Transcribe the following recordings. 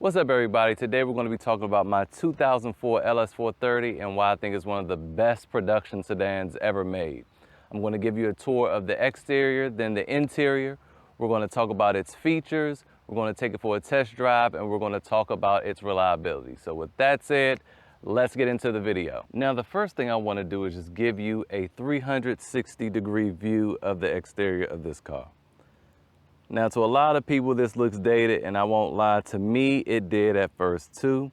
What's up, everybody? Today we're going to be talking about my 2004 LS430 and why I think it's one of the best production sedans ever made. I'm going to give you a tour of the exterior, then the interior. We're going to talk about its features, we're going to take it for a test drive, and we're going to talk about its reliability. So with that said, let's get into the video. Now, the first thing I want to do is just give you a 360-degree view of the exterior of this car. Now, to a lot of people, this looks dated, and I won't lie, to me, it did at first too.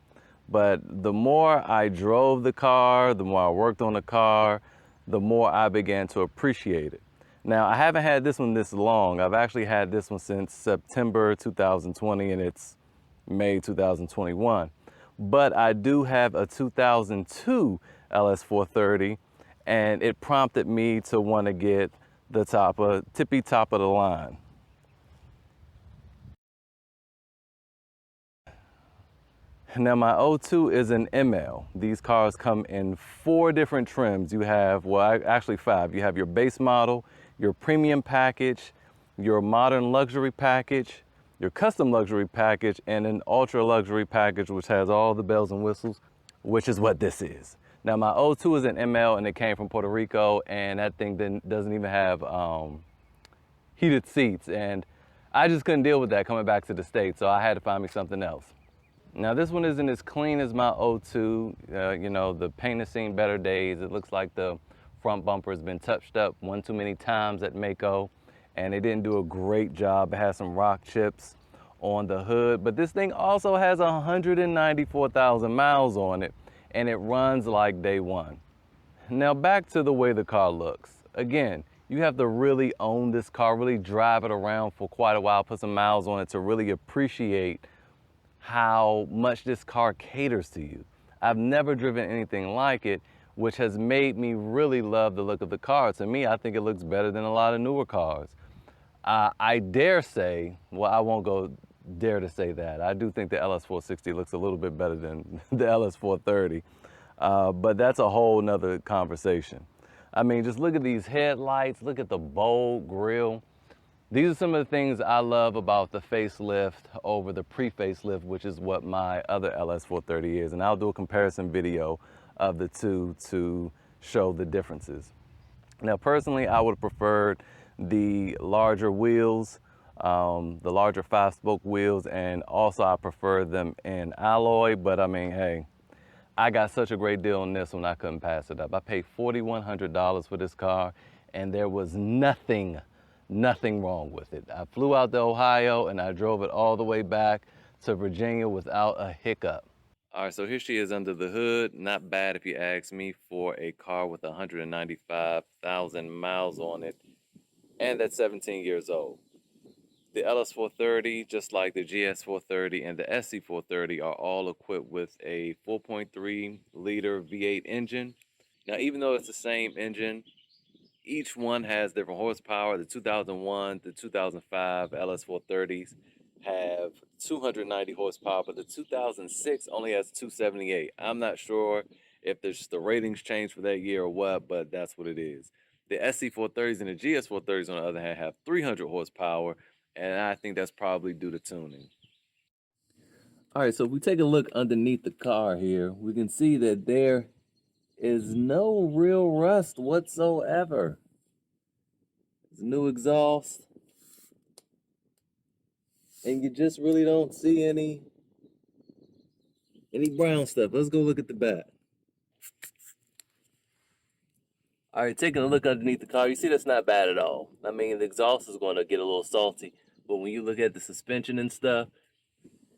But the more I drove the car, the more I worked on the car, the more I began to appreciate it. Now, I haven't had this one this long. I've actually had this one since September 2020, and it's May 2021. But I do have a 2002 LS430, and it prompted me to want to get the tippy top of the line. Now, my 02 is an ML. These cars come in 4 different trims. You have, well, actually 5. You have your base model, your premium package, your modern luxury package, your custom luxury package, and an ultra luxury package, which has all the bells and whistles, which is what this is. Now, my 02 is an ML, and it came from Puerto Rico, and that thing doesn't even have heated seats, and I just couldn't deal with that coming back to the States, so I had to find me something else. Now, this one isn't as clean as my 02. You know, the paint has seen better days. It looks like the front bumper has been touched up one too many times at Mako, and they didn't do a great job. It has some rock chips on the hood, but this thing also has 194,000 miles on it, and it runs like day one. Now, back to the way the car looks. Again, you have to really own this car, really drive it around for quite a while, put some miles on it to really appreciate how much this car caters to you. I've never driven anything like it, which has made me really love the look of the car. To me, I think it looks better than a lot of newer cars. I dare say, well, I won't go dare to say that. I do think the LS460 looks a little bit better than the LS430, but that's a whole nother conversation. I mean, just look at these headlights, look at the bold grille. These are some of the things I love about the facelift over the pre-facelift, which is what my other LS430 is. And I'll do a comparison video of the two to show the differences. Now, personally, I would have preferred the larger wheels, the larger 5-spoke wheels, and also I prefer them in alloy. But I mean, hey, I got such a great deal on this one, I couldn't pass it up. I paid $4,100 for this car, and there was nothing wrong with it. I flew out to Ohio and I drove it all the way back to Virginia without a hiccup. All right, so here she is under the hood. Not bad if you ask me for a car with 195,000 miles on it, and that's 17 years old. The LS430, just like the GS430 and the SC430, are all equipped with a 4.3 liter V8 engine. Now, even though it's the same engine, each one has different horsepower. The 2001, the 2005 LS430s have 290 horsepower, but the 2006 only has 278. I'm not sure if the ratings changed for that year or what, but that's what it is. The SC430s and the GS430s, on the other hand, have 300 horsepower, and I think that's probably due to tuning. All right, so if we take a look underneath the car here, we can see that there is no real rust whatsoever. It's new exhaust, and you just really don't see any brown stuff. Let's go look at the back. All right, taking a look underneath the car, you see that's not bad at all. I mean, the exhaust is going to get a little salty, but when you look at the suspension and stuff,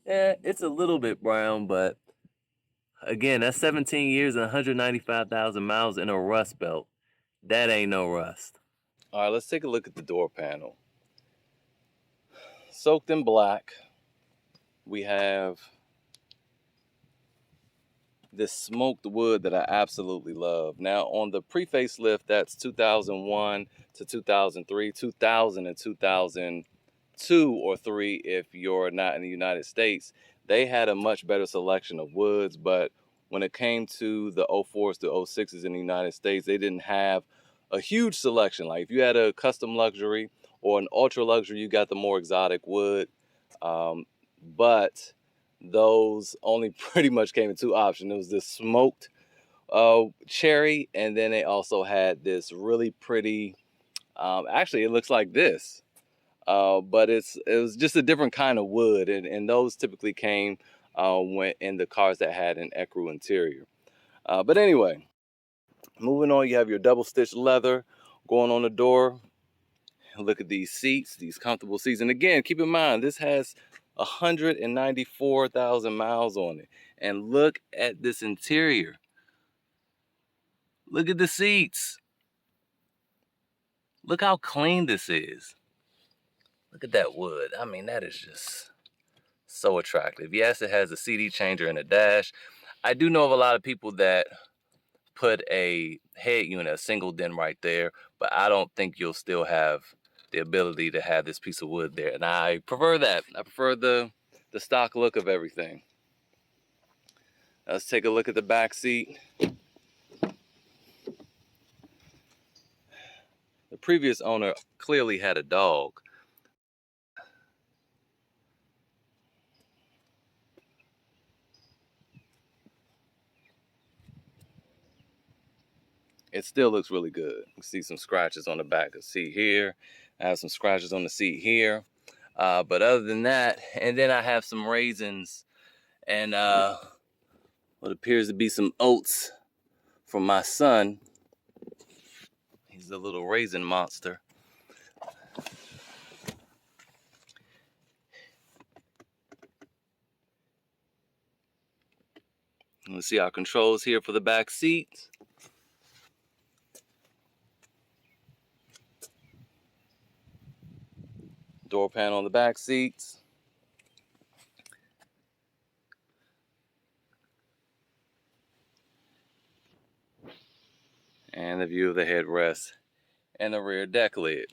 it's a little bit brown, but again, that's 17 years and 195,000 miles in a rust belt. That ain't no rust. All right, let's take a look at the door panel. Soaked in black, we have this smoked wood that I absolutely love. Now, on the pre-facelift, that's 2001 to 2003, 2000 and 2002 or 3 if you're not in the United States. They had a much better selection of woods, but when it came to the 04s to 06s in the United States, they didn't have a huge selection. Like if you had a custom luxury or an ultra luxury, you got the more exotic wood. But those only pretty much came in two options. It was this smoked cherry, and then they also had this really pretty, actually it looks like this, but it was just a different kind of wood, and those typically came when in the cars that had an ecru interior. But anyway, moving on, you have your double stitched leather going on the door. Look at these seats, these comfortable seats. And again, keep in mind, this has 194,000 miles on it. And look at this interior. Look at the seats. Look how clean this is. Look at that wood. I mean, that is just so attractive. Yes, it has a CD changer in the dash. I do know of a lot of people that put a head unit, a single den right there, but I don't think you'll still have the ability to have this piece of wood there. And I prefer that. I prefer the stock look of everything. Let's take a look at the back seat. The previous owner clearly had a dog. It still looks really good. You see some scratches on the back of the seat here. I have some scratches on the seat here. But other than that, and then I have some raisins and what appears to be some oats from my son. He's a little raisin monster. Let's see our controls here for the back seat. Door panel on the back seats. And the view of the headrest and the rear deck lid.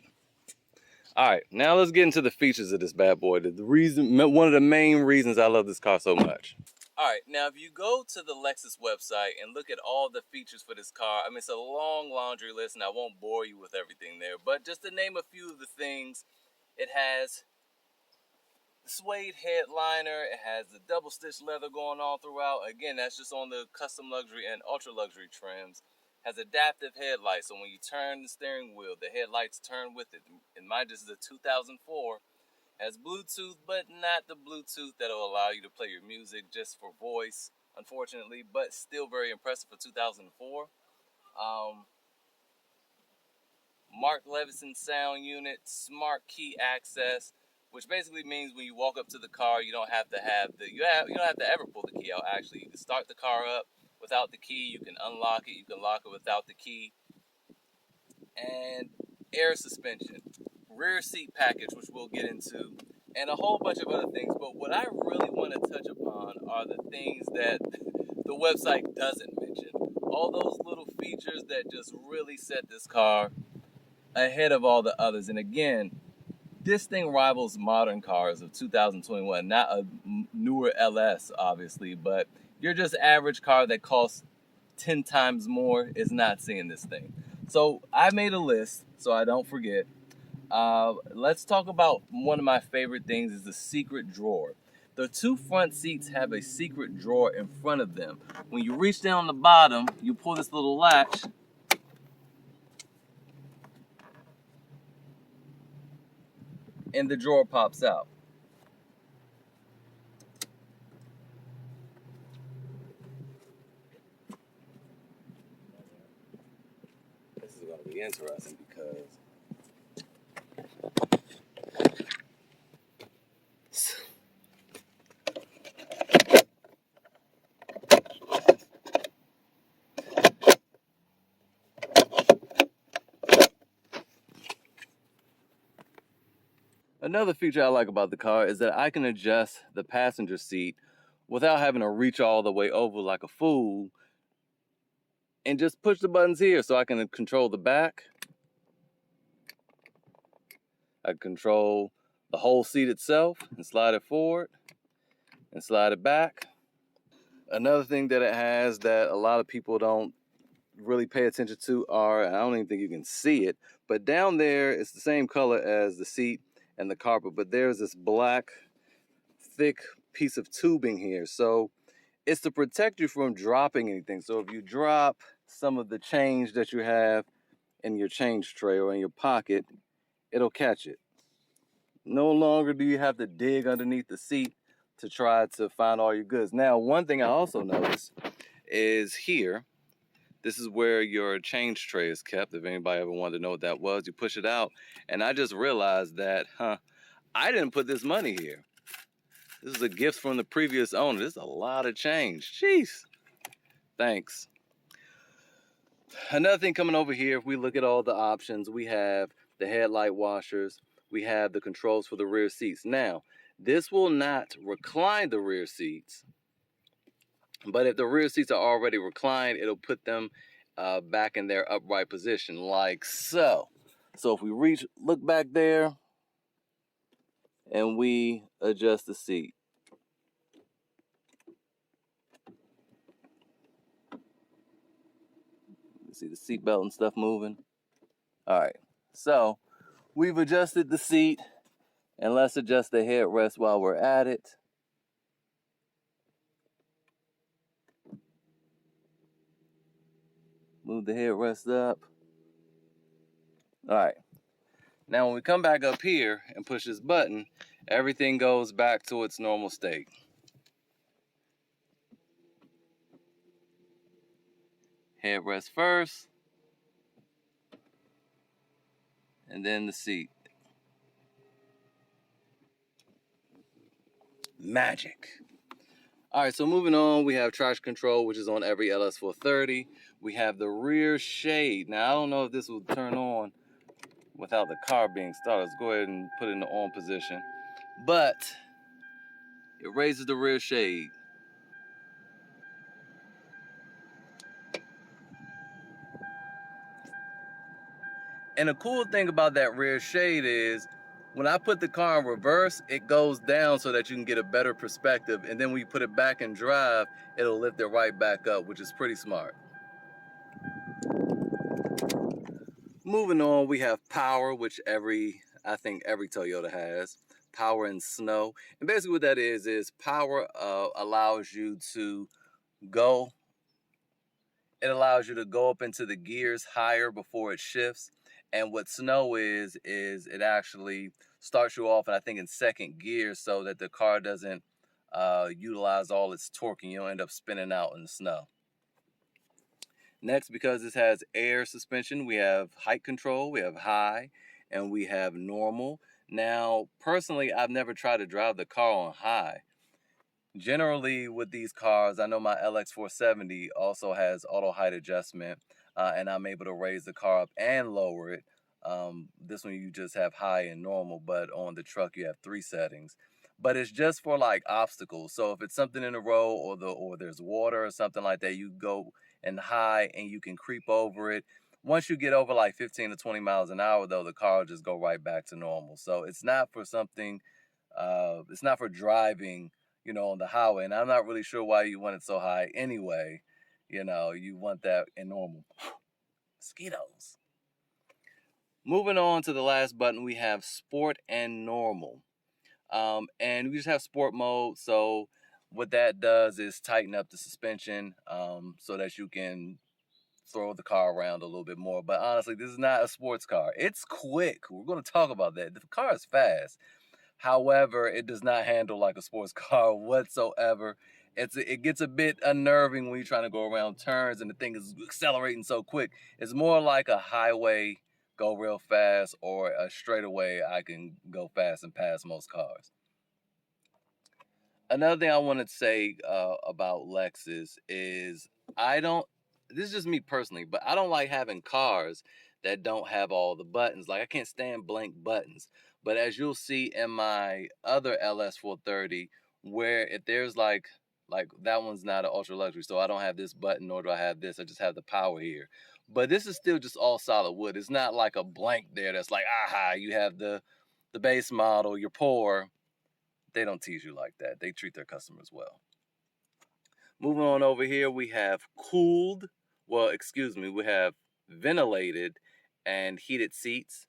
All right, now let's get into the features of this bad boy. One of the main reasons I love this car so much. All right, now if you go to the Lexus website and look at all the features for this car, I mean, it's a long laundry list and I won't bore you with everything there, but just to name a few of the things, it has the suede headliner, it has the double stitch leather going all throughout. Again, that's just on the custom luxury and ultra luxury trims. Has adaptive headlights, so when you turn the steering wheel, the headlights turn with it. And mine, this is a 2004. Has Bluetooth, but not the Bluetooth that'll allow you to play your music, just for voice, unfortunately, but still very impressive for 2004. Mark Levinson sound unit, smart key access, which basically means when you walk up to the car, you don't have to have you don't have to ever pull the key out. Actually, you can start the car up without the key. You can unlock it. You can lock it without the key. And air suspension, rear seat package, which we'll get into, and a whole bunch of other things. But what I really want to touch upon are the things that the website doesn't mention. All those little features that just really set this car ahead of all the others. And again, this thing rivals modern cars of 2021, not a newer LS, obviously, but your just average car that costs 10 times more is not seeing this thing. So I made a list so I don't forget. Let's talk about one of my favorite things is the secret drawer. The two front seats have a secret drawer in front of them. When you reach down the bottom, you pull this little latch, and the drawer pops out. This is going to be interesting because another feature I like about the car is that I can adjust the passenger seat without having to reach all the way over like a fool and just push the buttons here. So I can control the back. I can control the whole seat itself and slide it forward and slide it back. Another thing that it has that a lot of people don't really pay attention to are, I don't even think you can see it, but down there it's the same color as the seat and the carpet, but there's this black thick piece of tubing here. So it's to protect you from dropping anything. So if you drop some of the change that you have in your change tray or in your pocket, it'll catch it. No longer do you have to dig underneath the seat to try to find all your goods. Now, one thing I also noticed is here, this is where your change tray is kept. If anybody ever wanted to know what that was, you push it out. And I just realized that, I didn't put this money here. This is a gift from the previous owner. This is a lot of change. Jeez. Thanks. Another thing coming over here, if we look at all the options, we have the headlight washers. We have the controls for the rear seats. Now, this will not recline the rear seats, but if the rear seats are already reclined, it'll put them back in their upright position, like so. So if we look back there, and we adjust the seat. You see the seat belt and stuff moving? All right, so we've adjusted the seat, and let's adjust the headrest while we're at it. Move the headrest up. All right. Now when we come back up here and push this button, everything goes back to its normal state. Headrest first, and then the seat. Magic. All right, so moving on, we have traction control, which is on every LS430. We have the rear shade. Now, I don't know if this will turn on without the car being started. Let's go ahead and put it in the on position. But it raises the rear shade. And the cool thing about that rear shade is when I put the car in reverse, it goes down so that you can get a better perspective. And then when you put it back in drive, it'll lift it right back up, which is pretty smart. Moving on, we have power, which I think every Toyota has. Power and snow. And basically what that is power allows you to go. It allows you to go up into the gears higher before it shifts. And what snow is it actually starts you off, and I think in second gear, so that the car doesn't utilize all its torque and you'll end up spinning out in the snow. Next, because this has air suspension, we have height control, we have high, and we have normal. Now, personally, I've never tried to drive the car on high. Generally, with these cars, I know my LX470 also has auto height adjustment, and I'm able to raise the car up and lower it. This one you just have high and normal, but on the truck you have 3 settings. But it's just for like obstacles. So if it's something in the road or there's water or something like that, you go in high and you can creep over it. Once you get over like 15 to 20 miles an hour, though, the car will just go right back to normal. So it's not for something, it's not for driving, on the highway. And I'm not really sure why you want it so high anyway. You want that in normal. Mosquitoes. Moving on to the last button, we have sport and normal. And we just have sport mode. So what that does is tighten up the suspension so that you can throw the car around a little bit more. But honestly, this is not a sports car. It's quick. We're going to talk about that. The car is fast. However, it does not handle like a sports car whatsoever. It gets a bit unnerving when you're trying to go around turns and the thing is accelerating so quick. It's more like a highway, go real fast, or a straightaway, I can go fast and pass most cars. Another thing I want to say about Lexus is this is just me personally, but I don't like having cars that don't have all the buttons. Like, I can't stand blank buttons. But as you'll see in my other LS430, where if there's like that one's not an ultra luxury, so I don't have this button, nor do I have this. I just have the power here. But this is still just all solid wood. It's not like a blank there that's like, aha, you have the base model, you're poor. They don't tease you like that. They treat their customers well. Moving on over here, we have we have ventilated and heated seats.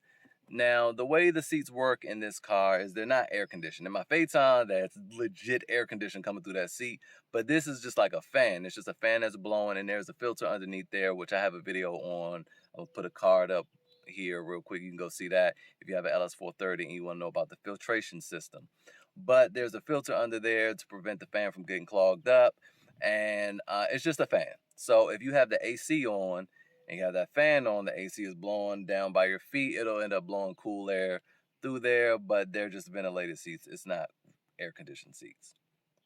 Now, the way the seats work in this car is they're not air conditioned. In my Phaeton, that's legit air conditioning coming through that seat, but this is just like a fan. It's just a fan that's blowing, and there's a filter underneath there, which I have a video on. I'll put a card up here real quick. You can go see that if you have an LS430 and you want to know about the filtration system. But there's a filter under there to prevent the fan from getting clogged up, and it's just a fan. So if you have the AC on, and you have that fan on, the AC is blowing down by your feet, it'll end up blowing cool air through there, but they're just ventilated seats. It's not air conditioned seats.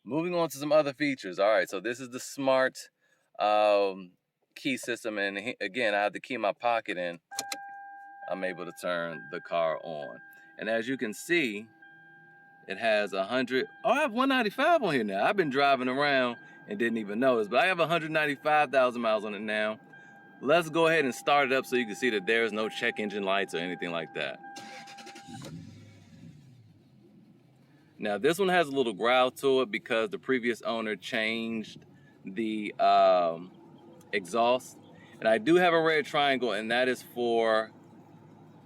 Moving on to some other features. All right, so this is the smart key system, and again, I have the key in my pocket and I'm able to turn the car on. And as you can see, it has 100, oh, I have 195 on here now. I've been driving around and didn't even notice, but I have 195,000 miles on it now. Let's go ahead and start it up so you can see that there's no check engine lights or anything like that. Now this one has a little growl to it because the previous owner changed the exhaust. And I do have a red triangle, and that is for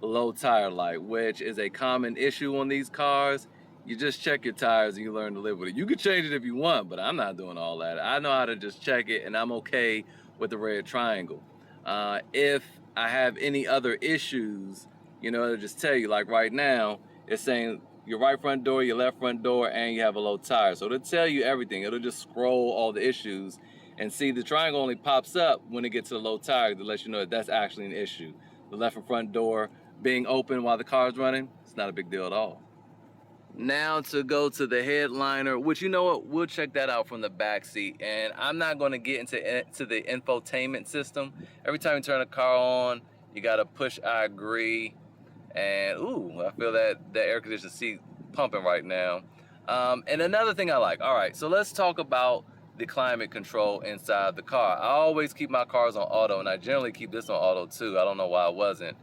low tire light, which is a common issue on these cars. You just check your tires and you learn to live with it. You can change it if you want, but I'm not doing all that. I know how to just check it, and I'm okay with the red triangle. If I have any other issues, you know, it'll just tell you, like right now, it's saying your right front door, your left front door, and you have a low tire. So it'll tell you everything. It'll just scroll all the issues, and see the triangle only pops up when it gets to the low tire to let you know that that's actually an issue. The left and front door being open while the car's running, it's not a big deal at all. Now to go to the headliner, which, you know what, we'll check that out from the back seat. And I'm not going to get into the infotainment system. Every time you turn a car on, you got to push I agree. And ooh, I feel that the air conditioned seat pumping right now. And another thing I like, all right, so let's talk about the climate control inside the car. I always keep my cars on auto, and I generally keep this on auto too. I don't know why I wasn't.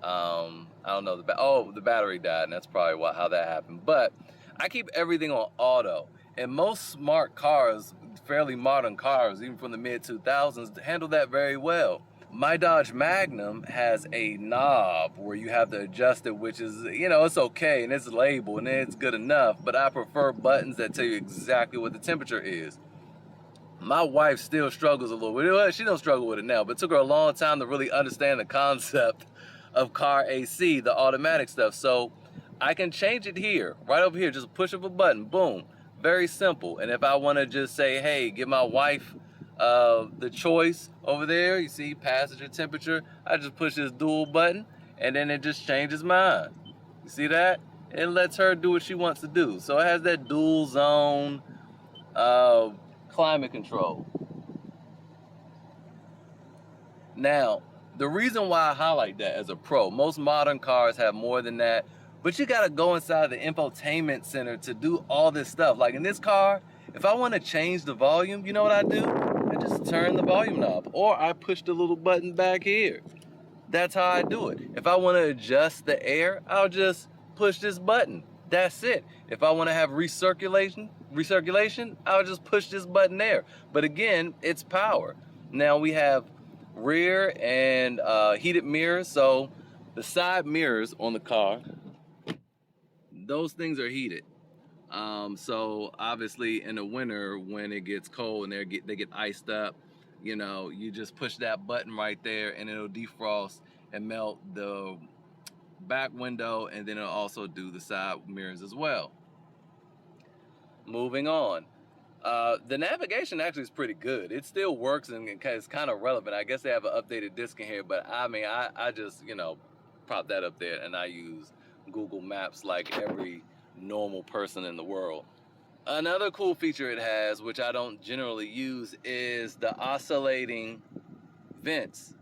I don't know, the battery died, and that's probably how that happened. But I keep everything on auto, and most smart cars, fairly modern cars, even from the mid-2000s, handle that very well. My Dodge Magnum has a knob where you have to adjust it, which is, you know, it's okay, and it's labeled, and it's good enough, but I prefer buttons that tell you exactly what the temperature is. My wife still struggles a little with it. She don't struggle with it now, but it took her a long time to really understand the concept of car AC, the automatic stuff. So I can change it here, right over here, just push of a button, boom, very simple. And if I want to just say, hey, give my wife the choice over there, you see passenger temperature, I just push this dual button and then it just changes mine. You see that? It lets her do what she wants to do. So it has that dual zone climate control. Now, the reason why I highlight that as a pro, most modern cars have more than that, but you gotta go inside the infotainment center to do all this stuff. Like in this car, if I wanna change the volume, you know what I do? I just turn the volume knob, or I push the little button back here. That's how I do it. If I wanna adjust the air, I'll just push this button. That's it. If I wanna have recirculation, I'll just push this button there. But again, it's power. Now we have rear and heated mirrors. So the side mirrors on the car, those things are heated. So obviously in the winter when it gets cold and they get iced up, you know, you just push that button right there and it'll defrost and melt the back window, and then it'll also do the side mirrors as well. Moving on. The navigation actually is pretty good. It still works and it's kind of relevant. I guess they have an updated disc in here, but I mean, I just, you know, prop that up there and I use Google Maps like every normal person in the world. Another cool feature it has, which I don't generally use, is the oscillating vents.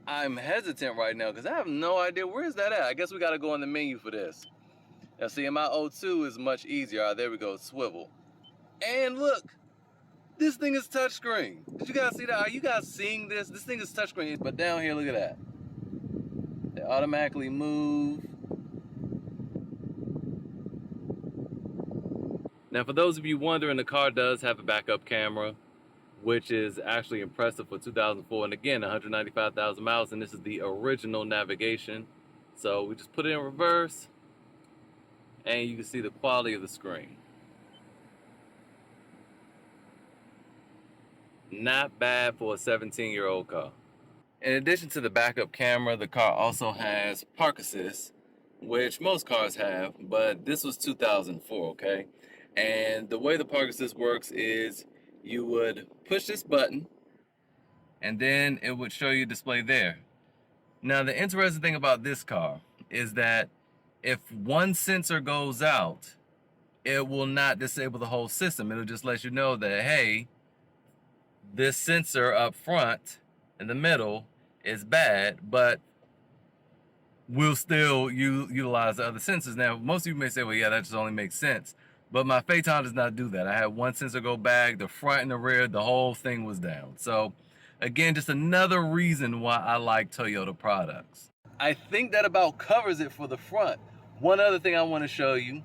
I'm hesitant right now because I have no idea where is that at. I guess we got to go in the menu for this. Now see, in my O2 is much easier. All right, there we go, swivel. And look, this thing is touchscreen. Did you guys see that? Are you guys seeing this? This thing is touchscreen. But down here, look at that. They automatically move. Now, for those of you wondering, the car does have a backup camera, which is actually impressive for 2004. And again, 195,000 miles, and this is the original navigation. So we just put it in reverse, and you can see the quality of the screen. Not bad for a 17-year-old car. In addition to the backup camera, the car also has park assist, which most cars have, but this was 2004, okay? And the way the park assist works is you would push this button, and then it would show you display there. Now, the interesting thing about this car is that if one sensor goes out, it will not disable the whole system. It'll just let you know that, hey, this sensor up front in the middle is bad, but we'll still utilize the other sensors. Now, most of you may say, well, yeah, that just only makes sense. But my Phaeton does not do that. I had one sensor go bad, the front and the rear, the whole thing was down. So again, just another reason why I like Toyota products. I think that about covers it for the front. One other thing I want to show you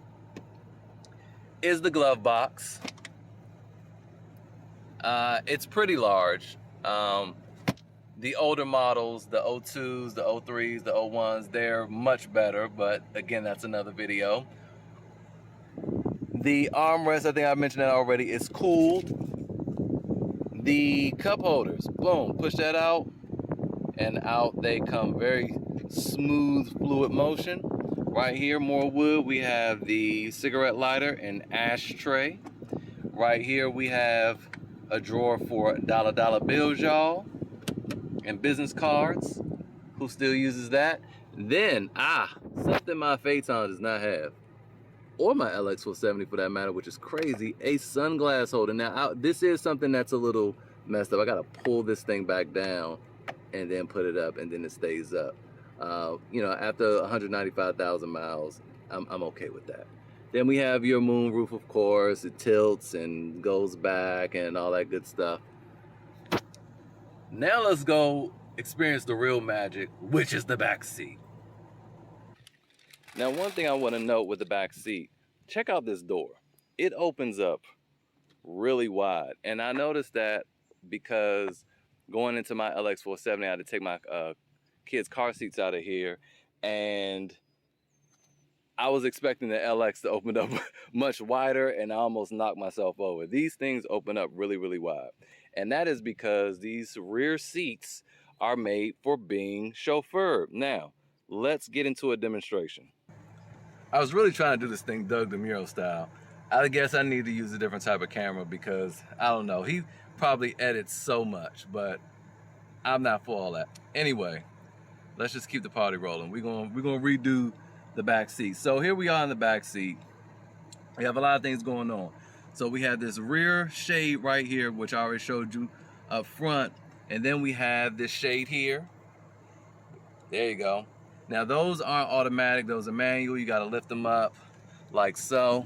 is the glove box. It's pretty large. The older models, the 02s, the 03s, the 01s, they're much better, but again, that's another video. The armrest, I think I mentioned that already, is cooled. The cup holders, boom, push that out, and out they come. Very smooth, fluid motion. Right here, more wood, we have the cigarette lighter and ashtray. Right here, we have a drawer for dollar bills, y'all, and business cards. Who still uses that? Then, something my Phaeton does not have, or my LX470 for that matter, which is crazy, a sunglass holder. Now, this is something that's a little messed up. I gotta pull this thing back down and then put it up, and then it stays up. You know, after 195,000 miles, I'm okay with that. Then we have your moon roof, of course. It tilts and goes back and all that good stuff. Now let's go experience the real magic, which is the back seat. Now, one thing I want to note with the back seat, check out this door. It opens up really wide. And I noticed that because going into my LX470, I had to take my kids' car seats out of here, and I was expecting the LX to open up much wider, and I almost knocked myself over. These things open up really, really wide. And that is because these rear seats are made for being chauffeured. Now, let's get into a demonstration. I was really trying to do this thing Doug DeMuro style. I guess I need to use a different type of camera because, I don't know, he probably edits so much, but I'm not for all that. Anyway, let's just keep the party rolling. We're gonna redo the back seat. So here we are in the back seat. We have a lot of things going on. So we have this rear shade right here, which I already showed you up front. And then we have this shade here. There you go. Now those aren't automatic, those are manual. You gotta lift them up like so.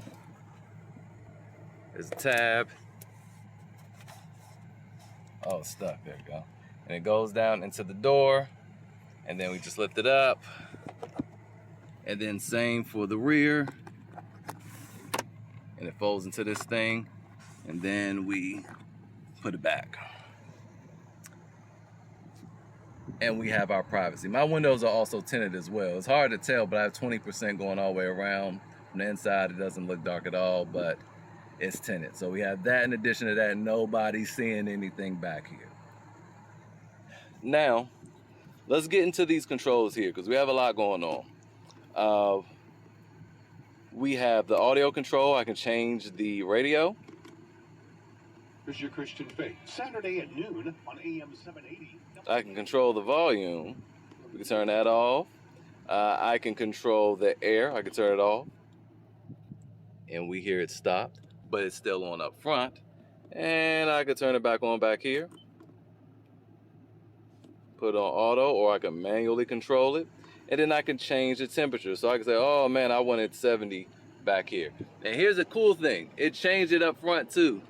There's a tab. Oh, it's stuck, there you go. And it goes down into the door, and then we just lift it up. And then same for the rear. And it folds into this thing, and then we put it back. And we have our privacy. My windows are also tinted as well. It's hard to tell, but I have 20% going all the way around. From the inside, it doesn't look dark at all, but it's tinted. So we have that. In addition to that, nobody's seeing anything back here. Now, let's get into these controls here, because we have a lot going on. We have the audio control. I can change the radio. Here's your Christian Faith, Saturday at noon on AM 780. I can control the volume. We can turn that off. I can control the air. I can turn it off. And we hear it stopped, but it's still on up front. And I can turn it back on back here. Put on auto, or I can manually control it. And then I can change the temperature. So I can say, oh man, I wanted 70 back here. And here's a cool thing. It changed it up front too.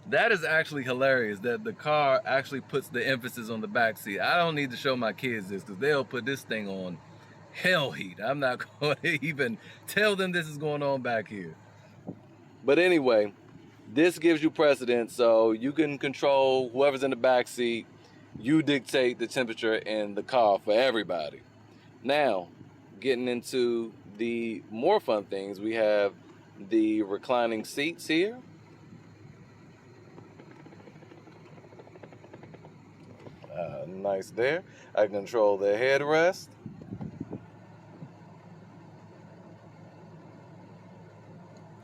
That is actually hilarious that the car actually puts the emphasis on the back seat. I don't need to show my kids this because they'll put this thing on hell heat. I'm not going to even tell them this is going on back here. But anyway, this gives you precedence, so you can control whoever's in the back seat. You dictate the temperature in the car for everybody. Now, getting into the more fun things, we have the reclining seats here. Nice there. I control the headrest.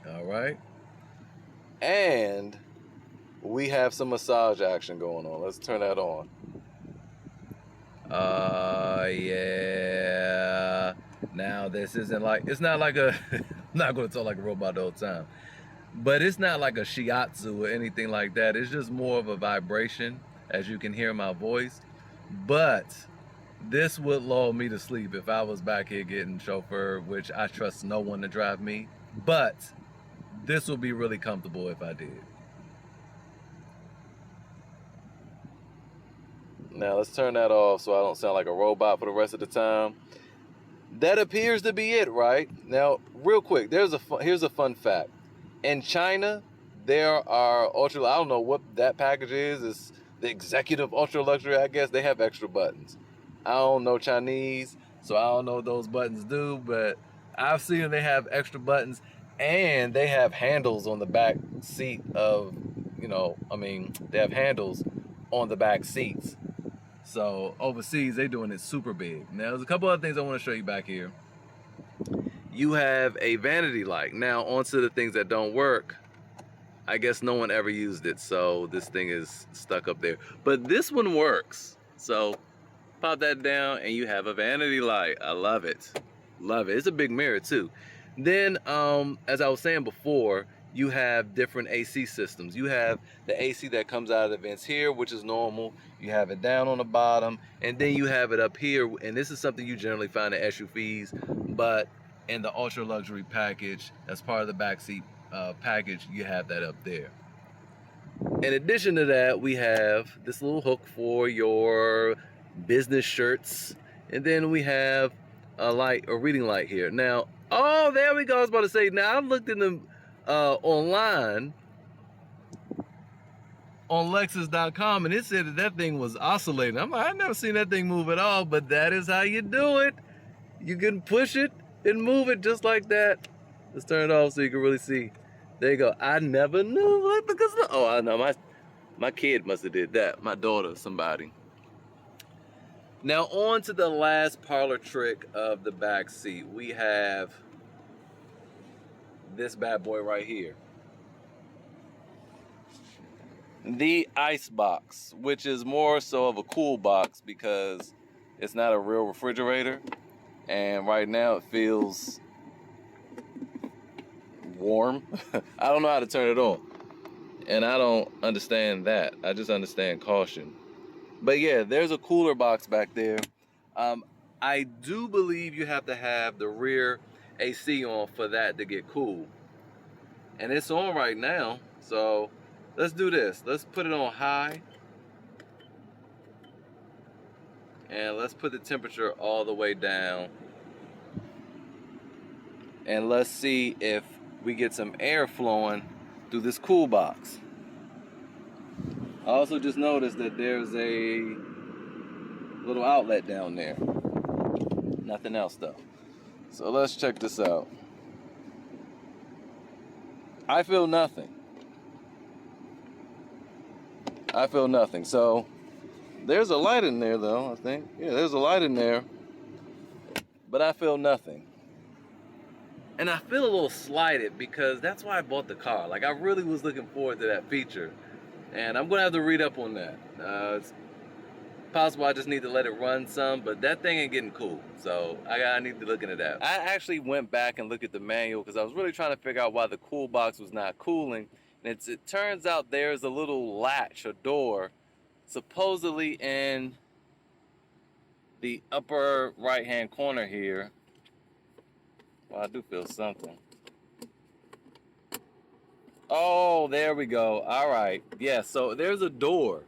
All right. And we have some massage action going on. Let's turn that on. Yeah. Now this isn't like, it's not like a, I'm not going to talk like a robot the whole time, but it's not like a shiatsu or anything like that. It's just more of a vibration, as you can hear my voice. But this would lull me to sleep if I was back here getting chauffeured, which I trust no one to drive me. But this would be really comfortable if I did. Now let's turn that off so I don't sound like a robot for the rest of the time. That appears to be it, right? Now, real quick, here's a fun fact. In China, there are ultra, I don't know what that package is. It's the executive ultra luxury, I guess. They have extra buttons. I don't know Chinese, so I don't know what those buttons do, but I've seen they have extra buttons, and they have handles on the back seat of, they have handles on the back seats. So overseas, they're doing it super big. Now, there's a couple other things I want to show you back here. You have a vanity light. Now, onto the things that don't work. I guess no one ever used it, so this thing is stuck up there. But this one works. So pop that down, and you have a vanity light. I love it. Love it. It's a big mirror, too. Then, as I was saying before, you have different AC systems. You have the AC that comes out of the vents here, which is normal. You have it down on the bottom, and then you have it up here. And this is something you generally find at SUVs, but in the ultra luxury package, as part of the backseat package, you have that up there. In addition to that, we have this little hook for your business shirts, and then we have a reading light here. Now, oh, there we go. I was about to say, now I looked in the online on Lexus.com, and it said that thing was oscillating. I'm like, I've never seen that thing move at all, but that is how you do it. You can push it and move it just like that. Let's turn it off so you can really see. There you go. I never knew. Oh, I know. My kid must have did that. My daughter, somebody. Now on to the last parlor trick of the back seat. We have this bad boy right here. The ice box, which is more so of a cool box because it's not a real refrigerator. And right now it feels warm. I don't know how to turn it on. And I don't understand that. I just understand caution. But yeah, there's a cooler box back there. I do believe you have to have the rear AC on for that to get cool. And it's on right now. So let's do this. Let's put it on high. And let's put the temperature all the way down. And let's see if we get some air flowing through this cool box. I also just noticed that there's a little outlet down there. Nothing else though. So let's check this out. I feel nothing. I feel nothing. So there's a light in there though, I think. Yeah, there's a light in there. But I feel nothing. And I feel a little slighted because that's why I bought the car. Like, I really was looking forward to that feature. And I'm gonna have to read up on that. It's possible I just need to let it run some, but that thing ain't getting cool. So I need to look into that. I actually went back and looked at the manual because I was really trying to figure out why the cool box was not cooling. And it turns out there's a little latch or door supposedly in the upper right-hand corner here. Well, I do feel something. Oh, there we go. All right. Yeah, so there's a door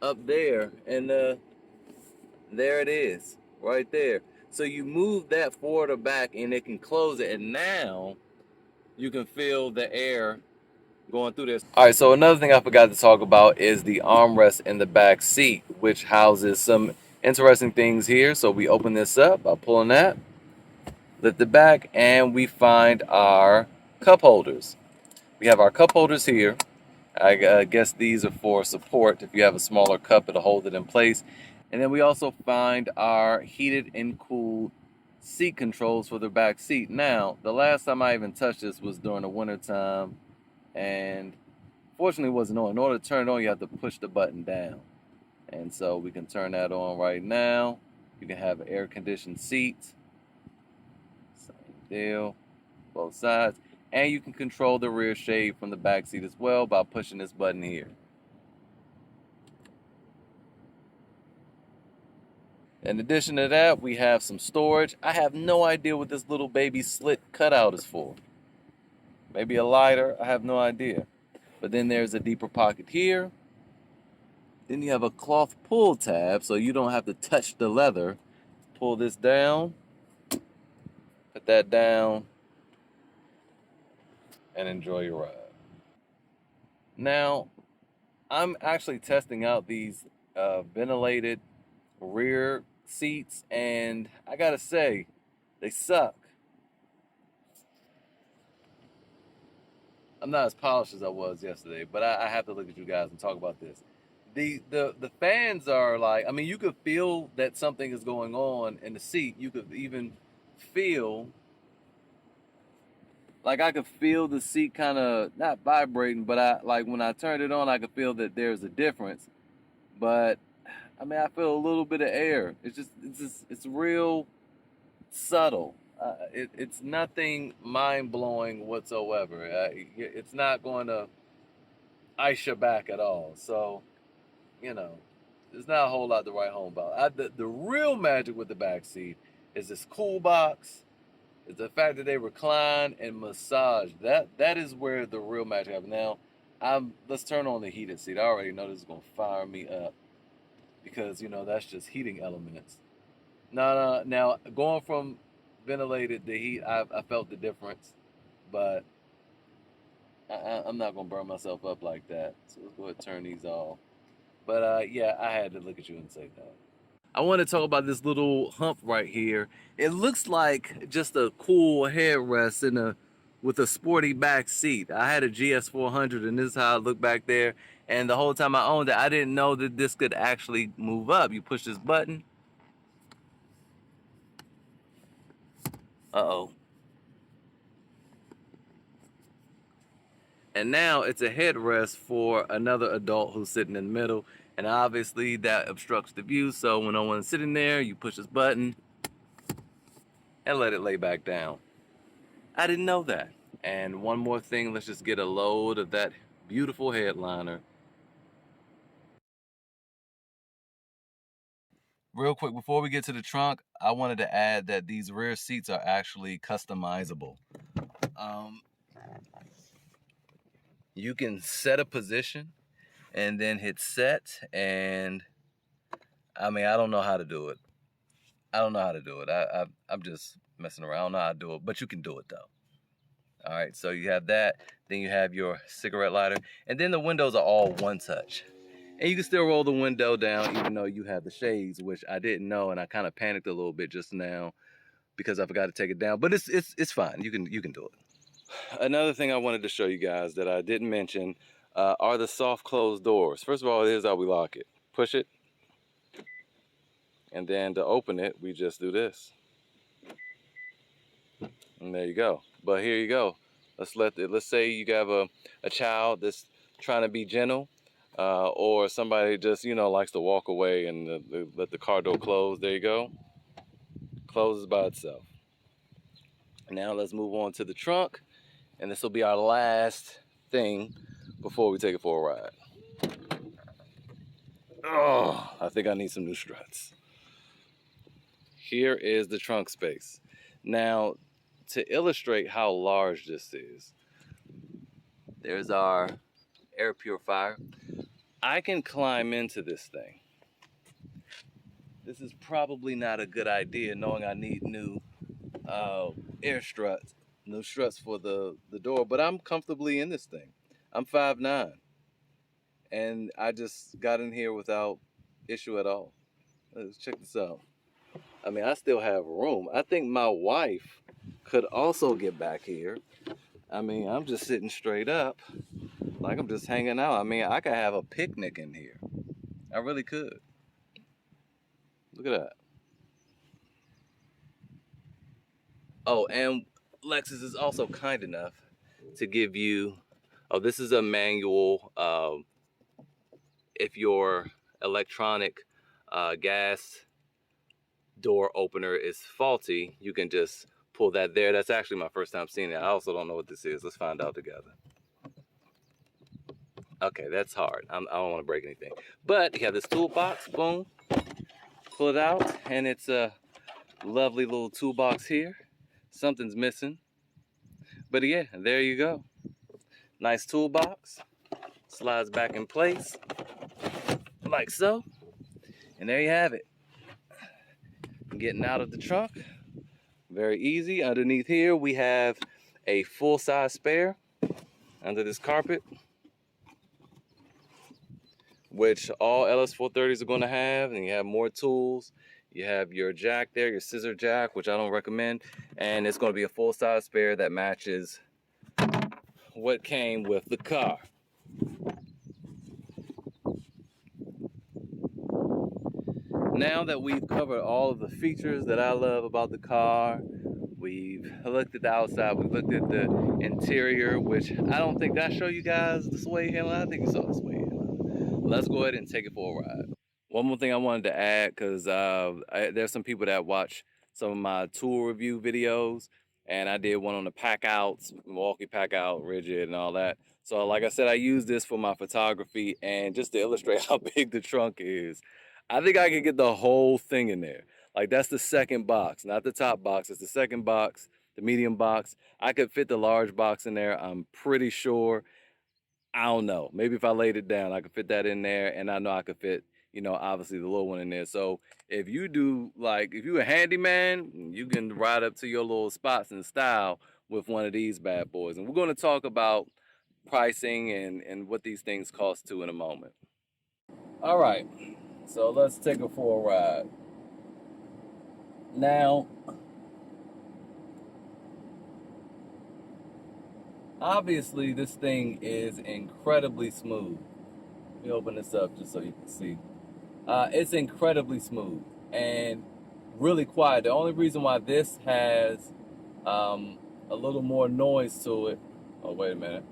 up there, and there it is, right there. So you move that forward or back, and it can close it, and now you can feel the air going through this. All right, so another thing I forgot to talk about is the armrest in the back seat, which houses some interesting things here. So we open this up by pulling that. Lift it back and we find our cup holders. We have our cup holders here. I guess these are for support. If you have a smaller cup, it'll hold it in place. And then we also find our heated and cooled seat controls for the back seat. Now, the last time I even touched this was during the winter time, and fortunately it wasn't on. In order to turn it on, you have to push the button down. And so we can turn that on right now. You can have air-conditioned seats. Same deal, both sides. And you can control the rear shade from the back seat as well by pushing this button here. In addition to that, we have some storage. I have no idea what this little baby slit cutout is for. Maybe a lighter, I have no idea. But then there's a deeper pocket here. Then you have a cloth pull tab so you don't have to touch the leather. Pull this down, put that down, and enjoy your ride. Now, I'm actually testing out these ventilated rear seats, and I gotta say, they suck. I'm not as polished as I was yesterday, but I have to look at you guys and talk about this. The fans are like, I mean, you could feel that something is going on in the seat. You could even feel, like I could feel the seat kind of not vibrating, but I like when I turned it on, I could feel that there's a difference. But I mean, I feel a little bit of air. It's real subtle. It's nothing mind-blowing whatsoever. It's not going to ice your back at all. So, you know, there's not a whole lot to write home about. The real magic with the back seat is this cool box. Is the fact that they recline and massage. That is where the real magic happens. Now, let's turn on the heated seat. I already know this is gonna fire me up because that's just heating elements. Now going from ventilated to heat, I felt the difference, but I'm not gonna burn myself up like that. So let's go ahead and turn these off. But yeah, I had to look at you and say that. I want to talk about this little hump right here. It looks like just a cool headrest with a sporty back seat. I had a GS400 and this is how it looked back there. And the whole time I owned it, I didn't know that this could actually move up. You push this button. Uh-oh. And now it's a headrest for another adult who's sitting in the middle. And obviously that obstructs the view. So when no one's sitting there, you push this button and let it lay back down. I didn't know that. And one more thing, let's just get a load of that beautiful headliner. Real quick, before we get to the trunk, I wanted to add that these rear seats are actually customizable. You can set a position and then hit set, and I mean, I don't know how to do it. I'm just messing around. I don't know how to do it, but you can do it though. All right, so you have that. Then you have your cigarette lighter, and then the windows are all one touch. And you can still roll the window down even though you have the shades, which I didn't know, and I kind of panicked a little bit just now because I forgot to take it down. But it's fine. You can do it. Another thing I wanted to show you guys that I didn't mention are the soft closed doors. First of all, here's how we lock it. Push it, and then to open it, we just do this. And there you go. But here you go. Let's say you have a child that's trying to be gentle, or somebody just likes to walk away and let the car door close. There you go. Closes by itself. Now let's move on to the trunk, and this will be our last thing before we take it for a ride. Oh, I think I need some new struts. Here is the trunk space. Now, to illustrate how large this is, there's our air purifier. I can climb into this thing. This is probably not a good idea knowing I need new air struts, new struts for the door, but I'm comfortably in this thing. I'm 5'9", and I just got in here without issue at all. Let's check this out. I mean, I still have room. I think my wife could also get back here. I mean, I'm just sitting straight up, like I'm just hanging out. I mean, I could have a picnic in here. I really could. Look at that. Oh, and Lexus is also kind enough to give you, oh, this is a manual. If your electronic gas door opener is faulty, you can just pull that there. That's actually my first time seeing it. I also don't know what this is. Let's find out together. Okay, that's hard. I don't want to break anything. But you have this toolbox, boom, pull it out, and it's a lovely little toolbox here. Something's missing. But yeah, there you go. Nice toolbox. Slides back in place, like so. And there you have it. Getting out of the trunk, very easy. Underneath here, we have a full-size spare under this carpet, which all LS430s are going to have. And you have more tools. You have your jack there, your scissor jack, which I don't recommend. And it's going to be a full-size spare that matches what came with the car. Now that we've covered all of the features that I love about the car, we've looked at the outside, we've looked at the interior, which I don't think I show you guys the sway handle. I think you saw the sway handle. Let's go ahead and take it for a ride. One more thing I wanted to add, because there's some people that watch some of my tool review videos, and I did one on the pack outs, Milwaukee pack out, rigid and all that. So like I said, I use this for my photography, and just to illustrate how big the trunk is, I think I could get the whole thing in there. Like, that's the second box, not the top box. It's the second box, the medium box. I could fit the large box in there, I'm pretty sure. I don't know. Maybe if I laid it down, I could fit that in there, and I know I could fit, you know, obviously the little one in there. So if you do, like, if you're a handyman, you can ride up to your little spots in style with one of these bad boys. And we're going to talk about pricing and what these things cost too in a moment. All right. So let's take it for a ride. Now, obviously this thing is incredibly smooth. Let me open this up just so you can see. It's incredibly smooth and really quiet. The only reason why this has a little more noise to it. Oh, wait a minute.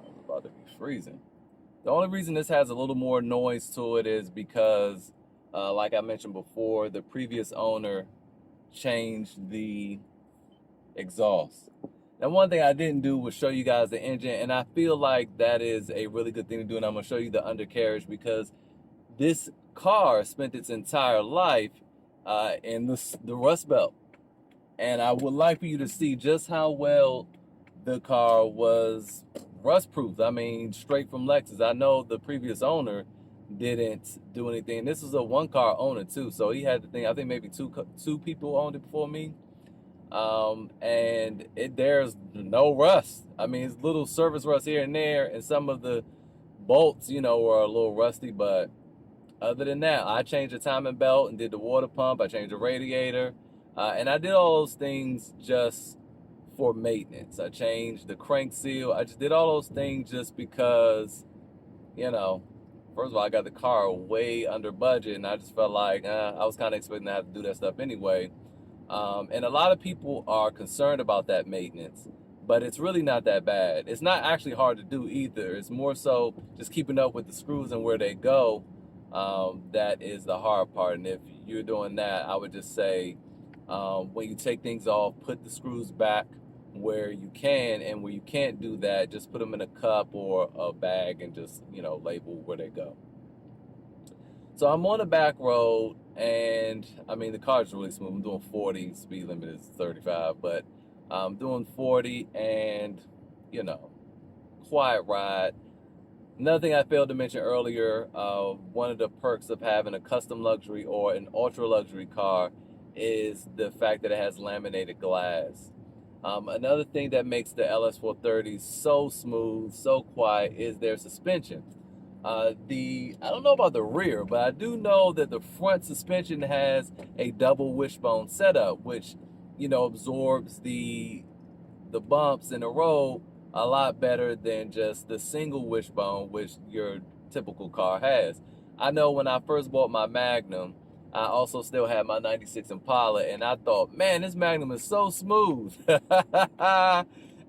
I was about to be freezing. The only reason this has a little more noise to it is because, like I mentioned before, the previous owner changed the exhaust. Now, one thing I didn't do was show you guys the engine, and I feel like that is a really good thing to do, and I'm going to show you the undercarriage, because this car spent its entire life in the rust belt. And I would like for you to see just how well the car was rust-proof. I mean, straight from Lexus. I know the previous owner didn't do anything. This was a one-car owner too, so he had the thing. I think maybe two people owned it before me, and there's no rust. I mean, it's little surface rust here and there, and some of the bolts, you know, were a little rusty. But other than that, I changed the timing belt and did the water pump. I changed the radiator, and I did all those things just for maintenance. I changed the crank seal. I just did all those things just because, you know, first of all, I got the car way under budget, and I just felt like I was kind of expecting to have to do that stuff anyway. And a lot of people are concerned about that maintenance, but it's really not that bad. It's not actually hard to do either. It's more so just keeping up with the screws and where they go. That is the hard part. And if you're doing that, I would just say, when you take things off, put the screws back where you can, and where you can't do that, just put them in a cup or a bag and just, you know, label where they go. So I'm on a back road, and I mean, the car's really smooth. I'm doing 40, speed limit is 35, but I'm doing 40, and, you know, quiet ride. Another thing I failed to mention earlier, one of the perks of having a custom luxury or an ultra luxury car is the fact that it has laminated glass. Another thing that makes the LS430 so smooth, so quiet, is their suspension. I don't know about the rear, but I do know that the front suspension has a double wishbone setup, which, you know, absorbs the bumps in the road a lot better than just the single wishbone, which your typical car has. I know when I first bought my Magnum, I also still had my 96 Impala, and I thought, man, this Magnum is so smooth.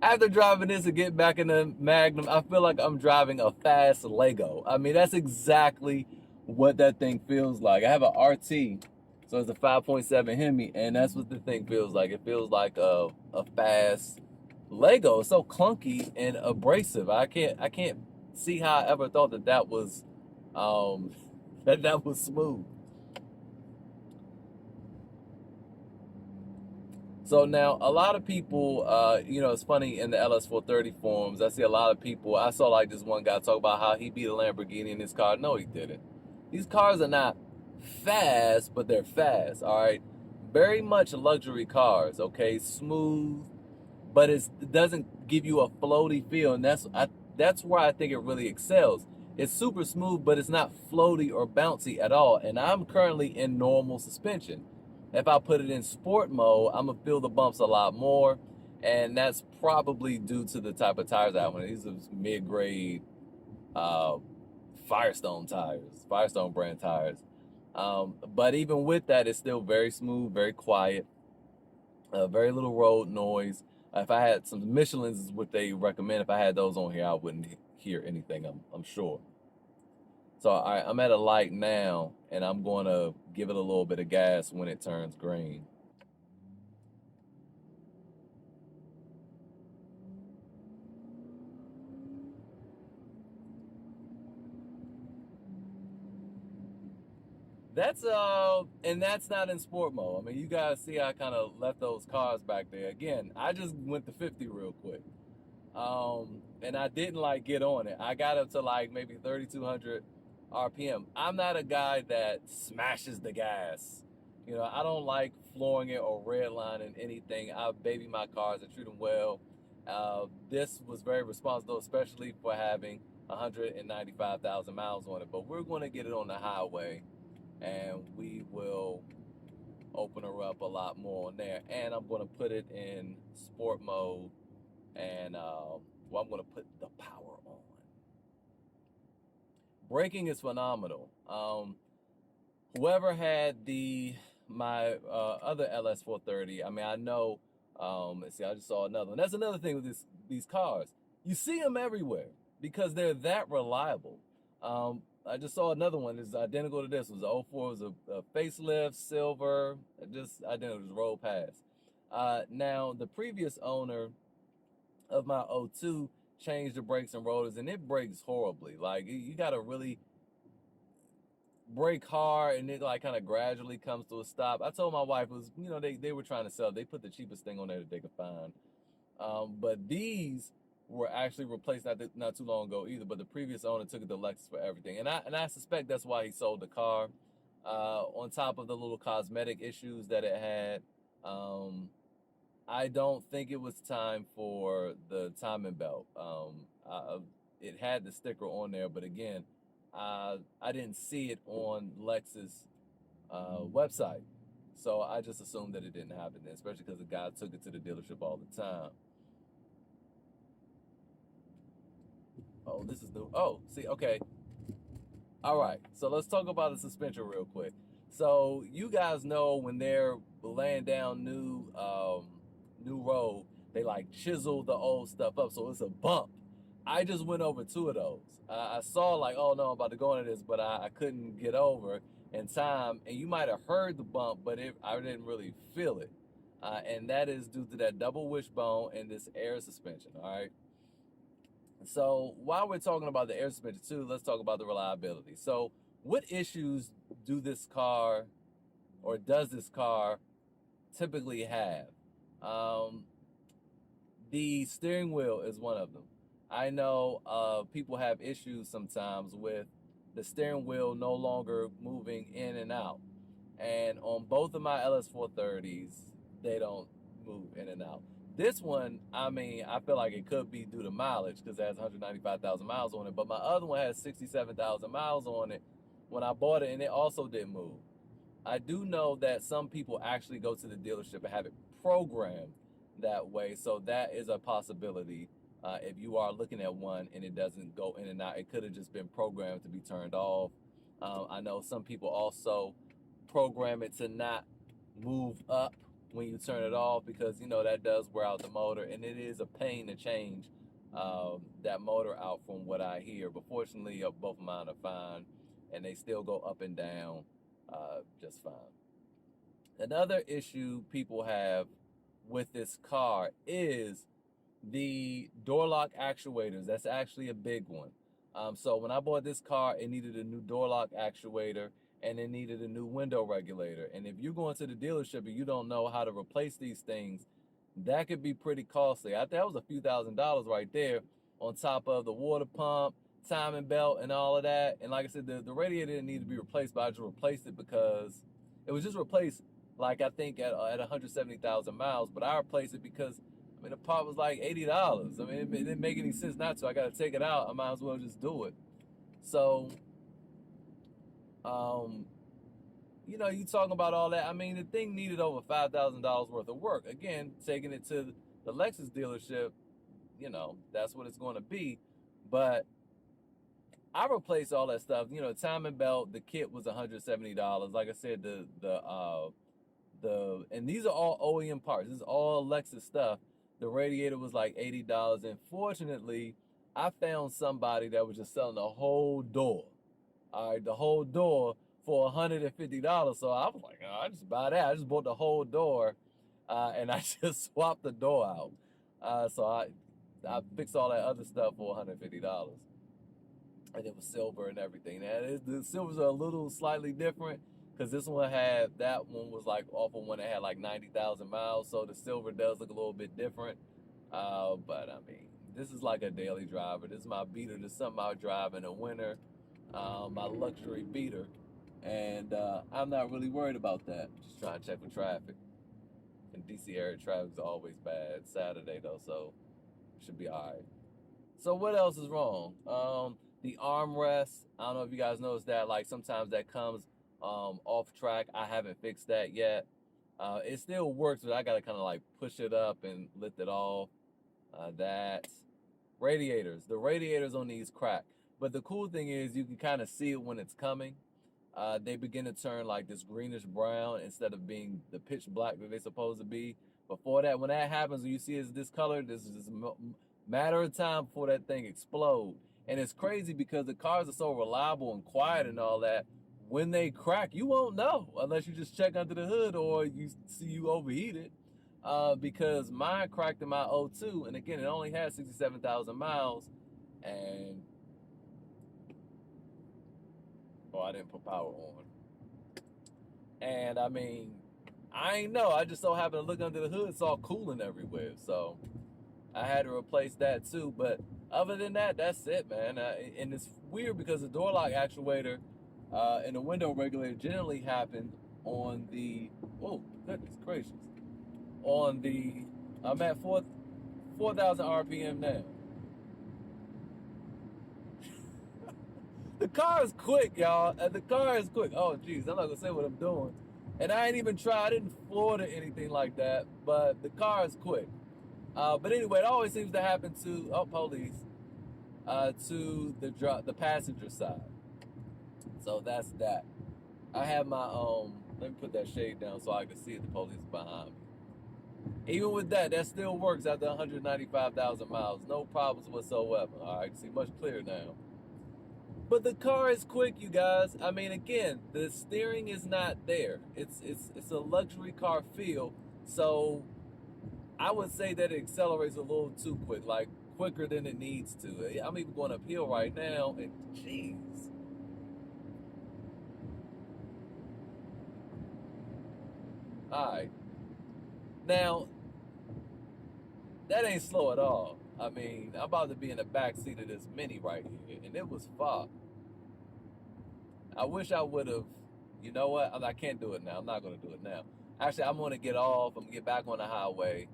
After driving this and getting back in the Magnum, I feel like I'm driving a fast Lego. I mean, that's exactly what that thing feels like. I have an RT, so it's a 5.7 Hemi, and that's what the thing feels like. It feels like a fast Lego. It's so clunky and abrasive. I can't see how I ever thought that was that was smooth. So now a lot of people, you know, it's funny in the LS430 forums, I see a lot of people, I saw like this one guy talk about how he beat a Lamborghini in his car. No, he didn't. These cars are not fast, but they're fast, all right? Very much luxury cars, okay? Smooth, but it doesn't give you a floaty feel, and that's where I think it really excels. It's super smooth, but it's not floaty or bouncy at all, and I'm currently in normal suspension. If I put it in sport mode, I'm gonna feel the bumps a lot more, and that's probably due to the type of tires I have. These are mid-grade Firestone tires, Firestone brand tires. But even with that, it's still very smooth, very quiet, very little road noise. If I had some Michelin's, is what they recommend. If I had those on here, I wouldn't hear anything, I'm sure. So I'm at a light now, and I'm going to give it a little bit of gas when it turns green. And that's not in sport mode. I mean, you guys see I kind of left those cars back there. Again, I just went to 50 real quick. And I didn't like get on it. I got up to like maybe 3,200 RPM. I'm not a guy that smashes the gas. You know, I don't like flooring it or redlining anything. I baby my cars. I treat them well. This was very responsible, especially for having 195,000 miles on it. But we're going to get it on the highway, and we will open her up a lot more on there. And I'm going to put it in sport mode, and well, I'm going to put the power on. Braking is phenomenal. Whoever had my other LS430, I mean, I know. Let's see, I just saw another one. That's another thing with these cars. You see them everywhere because they're that reliable. I just saw another one that's identical to this. It was an 04, it was a facelift, silver, just identical, just rolled past. Now, the previous owner of my 02 changed the brakes and rotors, and it brakes horribly. Like, you got to really brake hard, and it like kind of gradually comes to a stop. I told my wife, it was, you know, they were trying to sell, they put the cheapest thing on there that they could find. But these were actually replaced not too long ago either, but the previous owner took it to Lexus for everything. And I suspect that's why he sold the car. On top of the little cosmetic issues that it had, I don't think it was time for the timing belt. It had the sticker on there, but again, I didn't see it on Lexus website. So I just assumed that it didn't happen then, especially because the guy took it to the dealership all the time. Oh, this is new. Oh, see, okay. All right, so let's talk about the suspension real quick. So you guys know when they're laying down new road, they like chisel the old stuff up, so it's a bump. I just went over 2 of those. I saw like, oh no, I'm about to go into this, but I couldn't get over in time. And you might have heard the bump, but I didn't really feel it. And that is due to that double wishbone and this air suspension, all right? So while we're talking about the air suspension too, let's talk about the reliability. So what issues do this car, or does this car typically have? The steering wheel is one of them. I know people have issues sometimes with the steering wheel no longer moving in and out. And on both of my LS430s, they don't move in and out. This one, I mean, I feel like it could be due to mileage because it has 195,000 miles on it. But my other one has 67,000 miles on it when I bought it, and it also didn't move. I do know that some people actually go to the dealership and have it programmed that way. So that is a possibility. If you are looking at one and it doesn't go in and out, it could have just been programmed to be turned off. I know some people also program it to not move up when you turn it off because, you know, that does wear out the motor, and it is a pain to change that motor out from what I hear. But fortunately, both of mine are fine, and they still go up and down just fine. Another issue people have with this car is the door lock actuators. That's actually a big one. So when I bought this car, it needed a new door lock actuator and it needed a new window regulator. And if you're going to the dealership and you don't know how to replace these things, that could be pretty costly. I think that was a few $1,000s right there, on top of the water pump, timing belt, and all of that. And like I said, the radiator didn't need to be replaced, but I just replaced it because it was just replaced, like I think at 170,000 miles. But I replaced it because, I mean, the part was like $80. I mean, it didn't make any sense not to. I got to take it out. I might as well just do it. So, you know, you talking about all that. I mean, the thing needed over $5,000 worth of work. Again, taking it to the Lexus dealership, you know, that's what it's going to be. But I replaced all that stuff. You know, timing belt, the kit was $170. Like I said, and these are all OEM parts. This is all Lexus stuff. The radiator was like $80. And fortunately, I found somebody that was just selling the whole door. All right, the whole door for $150. So I was like, oh, I just buy that. I just bought the whole door, and I just swapped the door out. So I fixed all that other stuff for $150. And it was silver and everything. Now, the silvers are a little slightly different because this one that one was like off of one that had like 90,000 miles. So the silver does look a little bit different. But I mean, this is like a daily driver. This is my beater. This is something I drive in the winter, my luxury beater. And I'm not really worried about that. Just trying to check for traffic. And DC area traffic is always bad. Saturday though, so should be all right. So what else is wrong? The armrest, I don't know if you guys noticed that, like sometimes that comes off track. I haven't fixed that yet. It still works, but I gotta kind of like push it up and lift it off. That radiators, the radiators on these crack. But the cool thing is you can kind of see it when it's coming. They begin to turn like this greenish brown instead of being the pitch black that they're supposed to be. Before that, when that happens, when you see it's discolored, this is just a matter of time before that thing explodes. And it's crazy because the cars are so reliable and quiet and all that. When they crack, you won't know unless you just check under the hood or you see you overheated. Because mine cracked in my '02, and again, it only had 67,000 miles, and I didn't put power on. And I mean, I ain't know. I just so happened to look under the hood, saw cooling everywhere. So I had to replace that too. But other than that, that's it, man. And it's weird because the door lock actuator and the window regulator generally happen on the, oh, goodness gracious. On the, I'm at 4,000 RPM now. The car is quick, y'all. The car is quick. Oh, geez, I'm not gonna say what I'm doing. And I ain't even tried. I didn't floor it or anything like that. But the car is quick. But anyway, it always seems to happen to police, to the passenger side. So that's that. I have my let me put that shade down so I can see the police behind me. Even with that, that still works after 195,000 miles. No problems whatsoever. All right, see much clearer now. But the car is quick, you guys. I mean, again, the steering is not there. It's a luxury car feel. So I would say that it accelerates a little too quick, like quicker than it needs to. I'm even going uphill right now, and jeez. All right. Now, that ain't slow at all. I mean, I'm about to be in the back seat of this Mini right here, and it was far. I wish I would have, you know what? I can't do it now. I'm not going to do it now. Actually, I'm going to get off. I'm going to get back on the highway,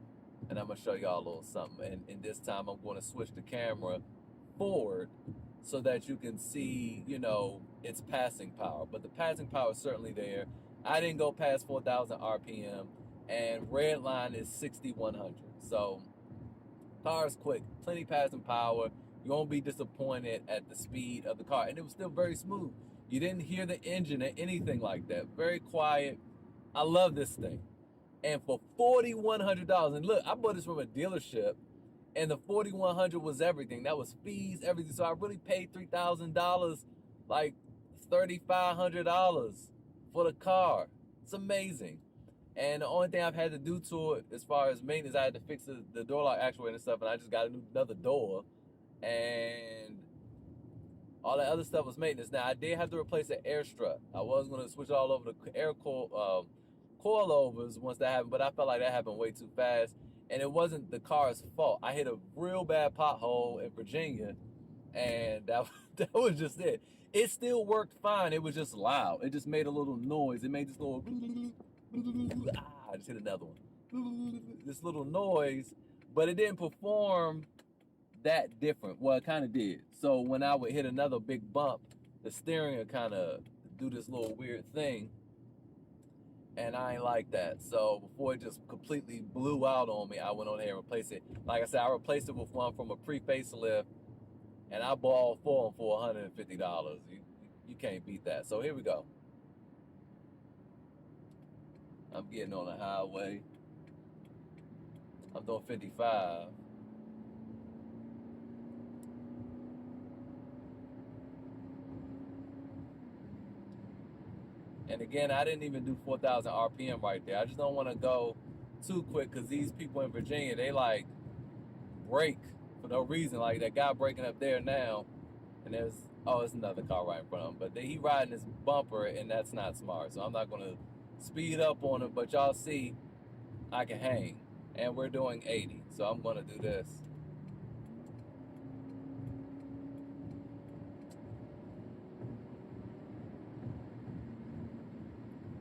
and I'm gonna show y'all a little something. And this time I'm going to switch the camera forward so that you can see, you know, its passing power. But the passing power is certainly there. I didn't go past 4,000 RPM, and red line is 6,100. So car is quick, plenty passing power. You won't be disappointed at the speed of the car, and it was still very smooth. You didn't hear the engine or anything like that. Very quiet. I love this thing. And for $4,100, and look, I bought this from a dealership, and the $4,100 was everything. That was fees, everything. So I really paid $3,000, like $3,500 for the car. It's amazing. And the only thing I've had to do to it as far as maintenance, I had to fix the door lock actuator and stuff, and I just got another door, and all that other stuff was maintenance. Now, I did have to replace the air strut. I was going to switch all over the air coilovers once that happened, but I felt like that happened way too fast, and it wasn't the car's fault. I hit a real bad pothole in Virginia, and that was just it. It still worked fine. It was just loud. It just made a little noise. It made this little I just hit another one. This little noise, but it didn't perform that different. Well, it kind of did. So when I would hit another big bump, the steering would kind of do this little weird thing, and I ain't like that. So before it just completely blew out on me, I went on here and replaced it. Like I said, I replaced it with one from a pre-facelift, and I bought all four for $150. You can't beat that. So here we go. I'm getting on the highway. I'm doing 55. And again, I didn't even do 4,000 RPM right there. I just don't want to go too quick because these people in Virginia, they like brake for no reason. Like that guy braking up there now, and there's another car right in front of him. But he riding his bumper, and that's not smart. So I'm not going to speed up on him. But y'all see, I can hang, and we're doing 80. So I'm going to do this.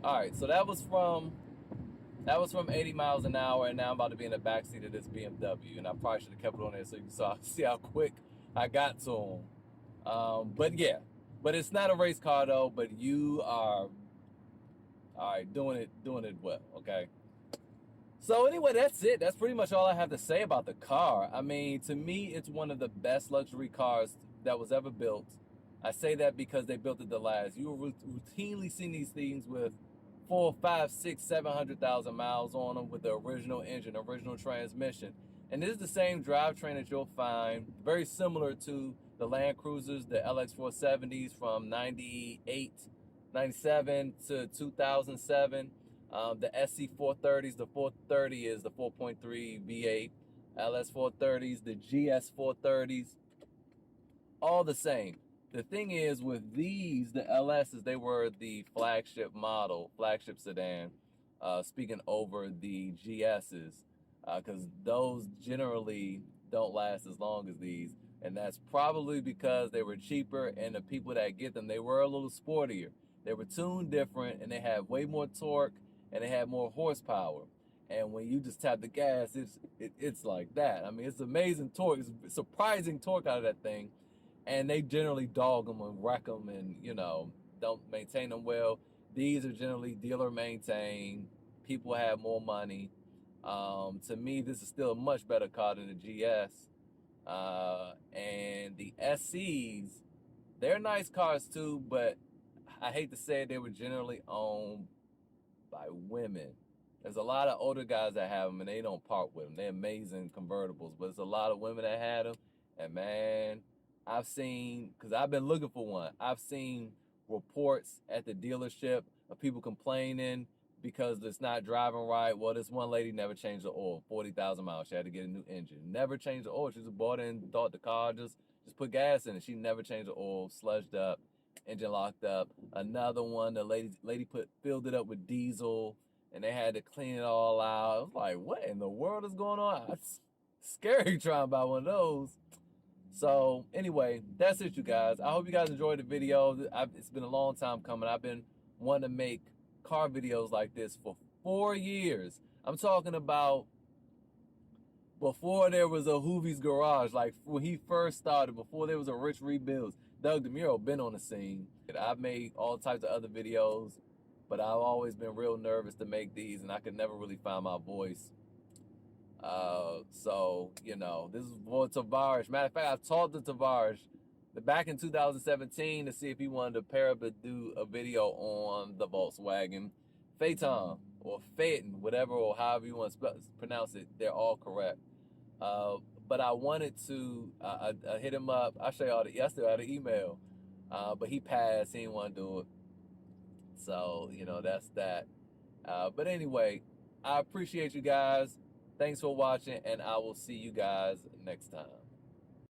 All right, so that was from 80 miles an hour, and now I'm about to be in the backseat of this BMW, and I probably should have kept it on there so you saw see how quick I got to him. But yeah, but it's not a race car though. But you are, all right, doing it well, okay. So anyway, that's it. That's pretty much all I have to say about the car. I mean, to me, it's one of the best luxury cars that was ever built. I say that because they built it to last. You will routinely see these things with 4, 5, 6, 700,000 miles on them with the original engine, original transmission. And this is the same drivetrain that you'll find, very similar to the Land Cruisers, the LX470s from 98, 97 to 2007. The SC430s, the 430 is the 4.3 V8. LS430s, the GS430s, all the same. The thing is with these, the LSs, they were the flagship model, flagship sedan, speaking over the GSs, because those generally don't last as long as these. And that's probably because they were cheaper, and the people that get them, they were a little sportier. They were tuned different, and they had way more torque, and they had more horsepower. And when you just tap the gas, it's like that. I mean, it's amazing torque. It's surprising torque out of that thing. And they generally dog them and wreck them and, you know, don't maintain them well. These are generally dealer maintained. People have more money. To me, this is still a much better car than the GS. And the SCs, they're nice cars too, but I hate to say it, they were generally owned by women. There's a lot of older guys that have them and they don't part with them. They're amazing convertibles, but there's a lot of women that had them. And man, I've seen, because I've been looking for one, I've seen reports at the dealership of people complaining because it's not driving right. Well, this one lady never changed the oil, 40,000 miles. She had to get a new engine. Never changed the oil. She just bought in, thought the car just put gas in it. She never changed the oil, sludged up, engine locked up. Another one, the lady filled it up with diesel, and they had to clean it all out. I was like, what in the world is going on? It's scary trying to buy one of those. So anyway, that's it, you guys. I hope you guys enjoyed the video. It's been a long time coming. I've been wanting to make car videos like this for 4 years. I'm talking about before there was a Hoovie's Garage, like when he first started, before there was a Rich Rebuilds, Doug DeMuro been on the scene. I've made all types of other videos, but I've always been real nervous to make these, and I could never really find my voice. So, you know, this is for Tavares. Matter of fact, I talked to Tavares back in 2017 to see if he wanted to pair up and do a video on the Volkswagen Phaeton or Phaeton, whatever or however you want to pronounce it. They're all correct. But I wanted to, I hit him up. I showed y'all that yesterday. I had an email, but he passed. He didn't want to do it. So, you know, that's that. But anyway, I appreciate you guys. Thanks for watching, and I will see you guys next time.